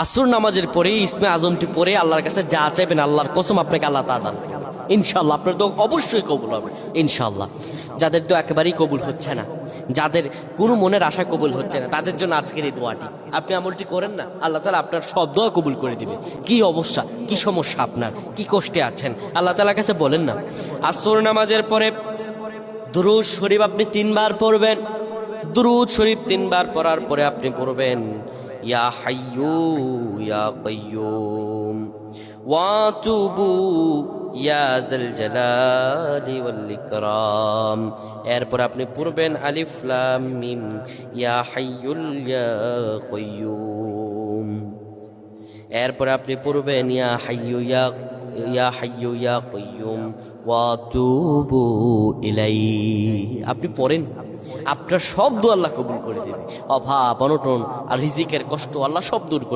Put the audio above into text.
আসর নামাজের পরে ইসমে আজমটি পরে আল্লাহর কাছে যা চাইবেন আল্লাহর কসম আপনাকে আল্লাহ তা দান করবেন ইনশাআল্লাহ। আপনার তো অবশ্যই কবুল হবে ইনশাআল্লাহ। যাদের তো একেবারেই কবুল হচ্ছে না, যাদের কোনো মনের আশা কবুল হচ্ছে না, তাদের জন্য আজকের এই দোয়াটি আপনি আমলটি করেন না, আল্লাহ তাআলা আপনার সব দোয়া কবুল করে দিবে। কি অবস্থা, কি সমস্যা আপনার, কি কষ্টে আছেন, আল্লাহ তাআলার কাছে বলেন না। আসর নামাজের পরে দুরূদ শরীফ আপনি 3 বার পড়বেন। দুরূদ শরীফ 3 বার পড়ার পরে আপনি পড়বেন ইয়া হাইয়ু ইয়া কাইয়ুম ওয়া তুবু ইয়া যাল জালালি ওয়াল ইকরাম। এরপর আপনি পড়বেন আলিফ লাম মিম ইয়া হাইয়ুল ইয়া কাইয়ুম। এরপর আপনি পড়বেন ইয়া হাইয়ু ইয়া হাইয়ু ইয়া কাইয়ুম ওয়া তুবু ইলাইহি। আপনি পড়েন, আপনার সব দোয়া আল্লাহ কবুল করে দেবে। অভাব অনটন আর রিজিকের কষ্ট আল্লাহ সব দূর করে